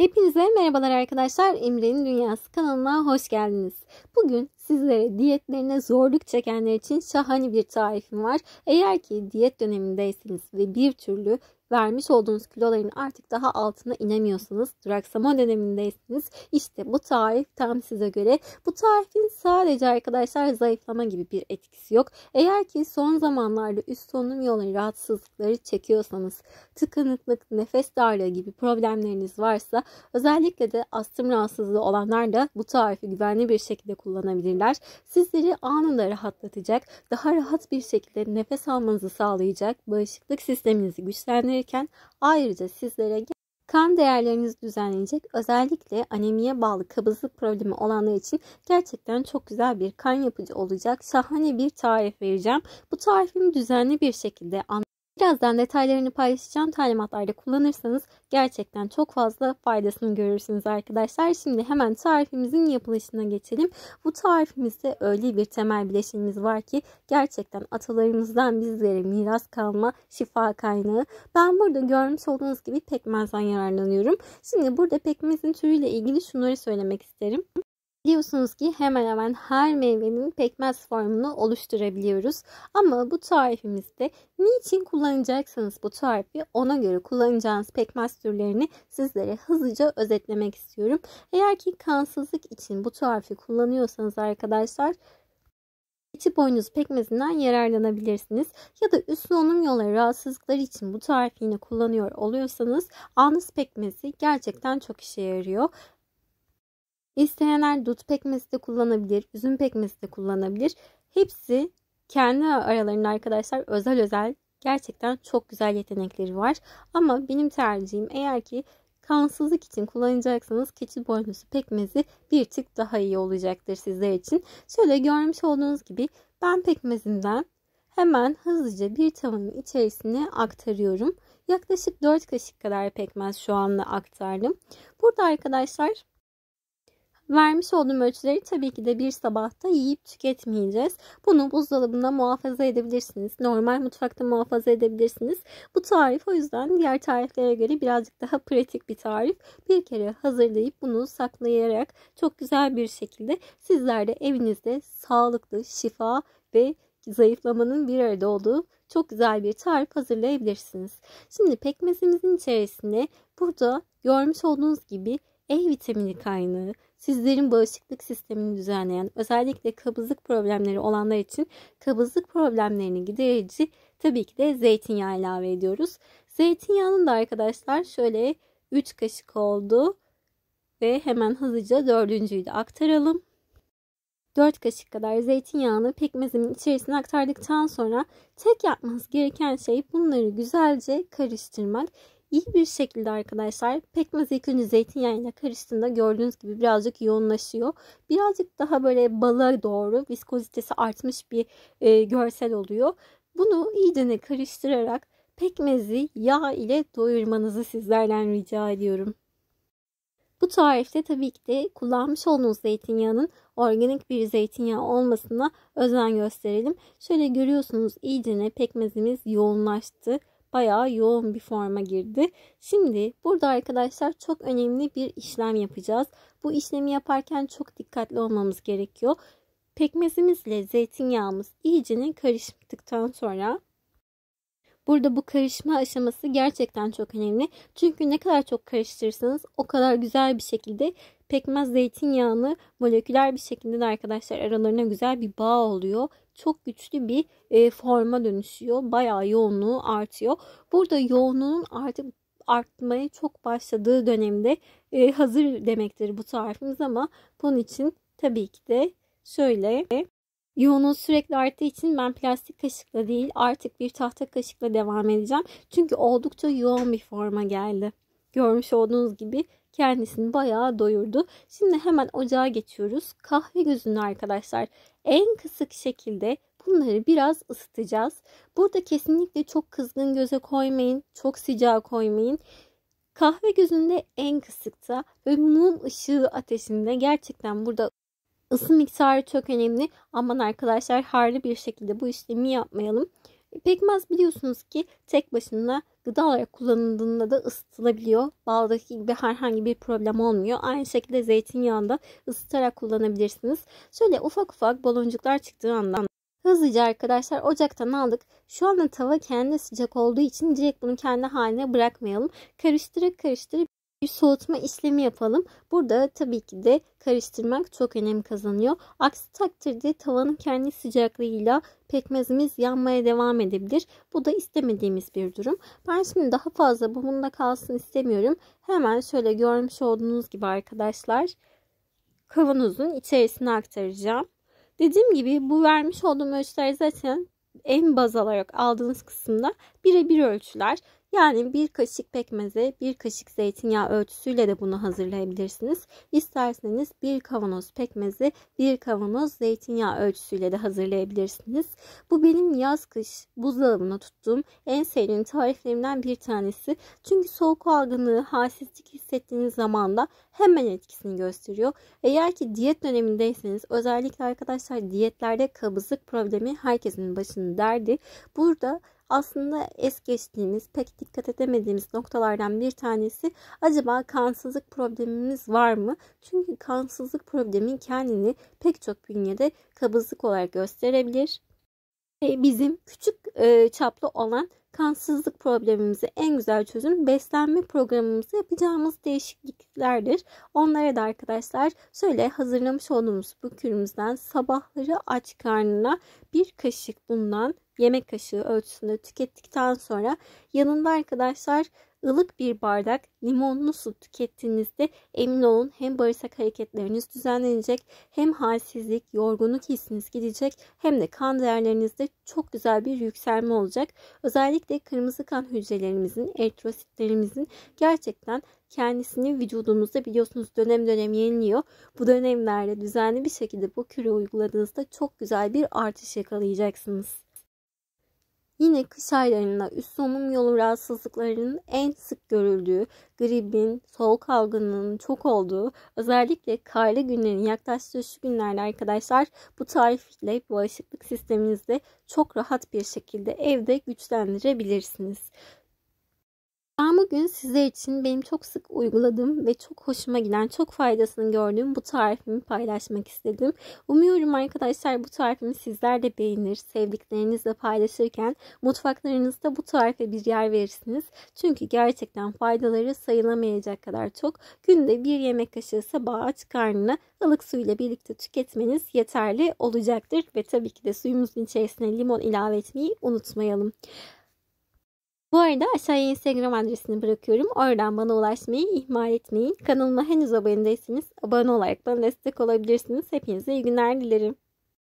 Hepinize merhabalar arkadaşlar. Emre'nin Dünyası kanalına hoş geldiniz. Bugün sizlere diyetlerine zorluk çekenler için şahane bir tarifim var. Eğer ki diyet dönemindeyseniz ve bir türlü vermiş olduğunuz kiloların artık daha altına inemiyorsanız, duraksama dönemindeyseniz işte bu tarif tam size göre. Bu tarifin sadece arkadaşlar zayıflama gibi bir etkisi yok. Eğer ki son zamanlarda üst solunum yolları rahatsızlıkları çekiyorsanız, tıkanıklık, nefes darlığı gibi problemleriniz varsa, özellikle de astım rahatsızlığı olanlar da bu tarifi güvenli bir şekilde kullanabilirler. Sizleri anında rahatlatacak, daha rahat bir şekilde nefes almanızı sağlayacak, bağışıklık sisteminizi güçlendirirken ayrıca sizlere kan değerlerinizi düzenleyecek, özellikle anemiye bağlı kabızlık problemi olanlar için gerçekten çok güzel bir kan yapıcı olacak şahane bir tarif vereceğim. Bu tarifimi düzenli bir şekilde birazdan detaylarını paylaşacağım. Talimatlarda kullanırsanız gerçekten çok fazla faydasını görürsünüz arkadaşlar. Şimdi hemen tarifimizin yapılışına geçelim. Bu tarifimizde öyle bir temel bileşenimiz var ki gerçekten atalarımızdan bizlere miras kalma şifa kaynağı. Ben burada görmüş olduğunuz gibi pekmezden yararlanıyorum. Şimdi burada pekmezin türüyle ilgili şunları söylemek isterim. Biliyorsunuz ki hemen hemen her meyvenin pekmez formunu oluşturabiliyoruz. Ama bu tarifimizde niçin kullanacaksanız bu tarifi ona göre kullanacağınız pekmez türlerini sizlere hızlıca özetlemek istiyorum. Eğer ki kansızlık için bu tarifi kullanıyorsanız arkadaşlar, keçi boynuzu pekmezinden yararlanabilirsiniz. Ya da üst solunum yolları rahatsızlıkları için bu tarifi yine kullanıyor oluyorsanız anız pekmezi gerçekten çok işe yarıyor. İsteyenler dut pekmezi de kullanabilir, üzüm pekmezi de kullanabilir. Hepsi kendi aralarında arkadaşlar özel gerçekten çok güzel yetenekleri var. Ama benim tercihim, eğer ki kansızlık için kullanacaksanız keçi boynuzu pekmezi bir tık daha iyi olacaktır sizler için. Şöyle görmüş olduğunuz gibi ben pekmezimden hemen hızlıca bir tavanın içerisine aktarıyorum. Yaklaşık 4 kaşık kadar pekmez şu anda aktardım. Burada arkadaşlar vermiş olduğum ölçüleri tabii ki de bir sabahta yiyip tüketmeyeceğiz. Bunu buzdolabında muhafaza edebilirsiniz. Normal mutfakta muhafaza edebilirsiniz. Bu tarif o yüzden diğer tariflere göre birazcık daha pratik bir tarif. Bir kere hazırlayıp bunu saklayarak çok güzel bir şekilde sizler de evinizde sağlıklı, şifa ve zayıflamanın bir arada olduğu çok güzel bir tarif hazırlayabilirsiniz. Şimdi pekmezimizin içerisine burada görmüş olduğunuz gibi E vitamini kaynağı, sizlerin bağışıklık sistemini düzenleyen, özellikle kabızlık problemleri olanlar için kabızlık problemlerini giderici tabii ki de zeytinyağı ilave ediyoruz. Zeytinyağının da arkadaşlar şöyle 3 kaşık oldu ve hemen hızlıca dördüncüyü de aktaralım. 4 kaşık kadar zeytinyağını pekmezimin içerisine aktardıktan sonra tek yapmanız gereken şey bunları güzelce karıştırmak. İyi bir şekilde arkadaşlar pekmez ilk önce zeytinyağıyla karıştığında gördüğünüz gibi birazcık yoğunlaşıyor. Birazcık daha böyle balığa doğru viskozitesi artmış bir görsel oluyor. Bunu iyice karıştırarak pekmezi yağ ile doyurmanızı sizlerden rica ediyorum. Bu tarifte tabii ki de kullanmış olduğunuz zeytinyağının organik bir zeytinyağı olmasına özen gösterelim. Şöyle görüyorsunuz iyice pekmezimiz yoğunlaştı. Bayağı yoğun bir forma girdi. Şimdi burada arkadaşlar çok önemli bir işlem yapacağız. Bu işlemi yaparken çok dikkatli olmamız gerekiyor. Pekmezimizle zeytinyağımız iyice karıştıktan sonra burada bu karışma aşaması gerçekten çok önemli. Çünkü ne kadar çok karıştırırsanız o kadar güzel bir şekilde pekmez zeytinyağını moleküler bir şekilde de arkadaşlar aralarına güzel bir bağ oluyor. Çok güçlü bir forma dönüşüyor. Bayağı yoğunluğu artıyor. Burada yoğunluğun artık artmaya çok başladığı dönemde hazır demektir bu tarifimiz, ama bunun için tabii ki de şöyle yoğunluğu sürekli arttığı için ben plastik kaşıkla değil artık bir tahta kaşıkla devam edeceğim. Çünkü oldukça yoğun bir forma geldi. Görmüş olduğunuz gibi kendisini bayağı doyurdu. Şimdi hemen ocağa geçiyoruz. Kahve gözünü arkadaşlar en kısık şekilde bunları biraz ısıtacağız. Burada kesinlikle çok kızgın göze koymayın. Çok sıcağa koymayın. Kahve gözünde en kısıkta ve mum ışığı ateşinde, gerçekten burada ısı miktarı çok önemli. Aman arkadaşlar harlı bir şekilde bu işlemi yapmayalım. Pekmez biliyorsunuz ki tek başına gıda olarak kullanıldığında da ısıtılabiliyor. Baldaki gibi herhangi bir problem olmuyor. Aynı şekilde zeytinyağında ısıtarak kullanabilirsiniz. Şöyle ufak ufak baloncuklar çıktığı anda hızlıca arkadaşlar ocaktan aldık. Şu anda tava kendi sıcak olduğu için direkt bunu kendi haline bırakmayalım. Karıştırıp bir soğutma işlemi yapalım. Burada tabii ki de karıştırmak çok önem kazanıyor. Aksi takdirde tavanın kendi sıcaklığıyla pekmezimiz yanmaya devam edebilir. Bu da istemediğimiz bir durum. Ben şimdi daha fazla bu bunda kalsın istemiyorum. Hemen şöyle görmüş olduğunuz gibi arkadaşlar kavanozun içerisine aktaracağım. Dediğim gibi bu vermiş olduğum ölçüler zaten en baz alarak aldığınız kısımda birebir ölçüler. Yani bir kaşık pekmeze bir kaşık zeytinyağı ölçüsüyle de bunu hazırlayabilirsiniz. İsterseniz bir kavanoz pekmeze bir kavanoz zeytinyağı ölçüsüyle de hazırlayabilirsiniz. Bu benim yaz kış buzdolabına tuttuğum en sevdiğim tariflerimden bir tanesi. Çünkü soğuk algınlığı, halsizlik hissettiğiniz zaman da hemen etkisini gösteriyor. Eğer ki diyet dönemindeyseniz, özellikle arkadaşlar diyetlerde kabızlık problemi herkesin başının derdi. Burada aslında es geçtiğimiz, pek dikkat edemediğimiz noktalardan bir tanesi acaba kansızlık problemimiz var mı? Çünkü kansızlık problemi kendini pek çok bünyede kabızlık olarak gösterebilir. Bizim küçük çaplı olan kansızlık problemimizi en güzel çözüm beslenme programımızı yapacağımız değişikliklerdir. Onlara da arkadaşlar şöyle hazırlamış olduğumuz bu kürümüzden sabahları aç karnına bir kaşık bundan yemek kaşığı ölçüsünde tükettikten sonra yanında arkadaşlar ılık bir bardak limonlu su tükettiğinizde emin olun hem bağırsak hareketleriniz düzenlenecek, hem halsizlik, yorgunluk hissiniz gidecek, hem de kan değerlerinizde çok güzel bir yükselme olacak. Özellikle kırmızı kan hücrelerimizin, eritrositlerimizin gerçekten kendisini vücudumuzda biliyorsunuz dönem dönem yeniliyor. Bu dönemlerde düzenli bir şekilde bu kürü uyguladığınızda çok güzel bir artış yakalayacaksınız. Yine kış aylarında üst solunum yolu rahatsızlıklarının en sık görüldüğü, gripin, soğuk algınlığının çok olduğu, özellikle karlı günlerin yaklaştığı şu günlerde arkadaşlar bu tarifle bağışıklık sisteminizde çok rahat bir şekilde evde güçlendirebilirsiniz. Ben bugün sizler için benim çok sık uyguladığım ve çok hoşuma giden, çok faydasını gördüğüm bu tarifimi paylaşmak istedim. Umuyorum arkadaşlar bu tarifimi sizler de beğenir, sevdiklerinizle paylaşırken mutfaklarınızda bu tarife bir yer verirsiniz. Çünkü gerçekten faydaları sayılamayacak kadar çok. Günde bir yemek kaşığı sabah aç karnına ılık suyla birlikte tüketmeniz yeterli olacaktır. Ve tabii ki de suyumuzun içerisine limon ilave etmeyi unutmayalım. Bu arada aşağıya Instagram adresini bırakıyorum. Oradan bana ulaşmayı ihmal etmeyin. Kanalıma henüz abone değilseniz abone olarak bana destek olabilirsiniz. Hepinize iyi günler dilerim.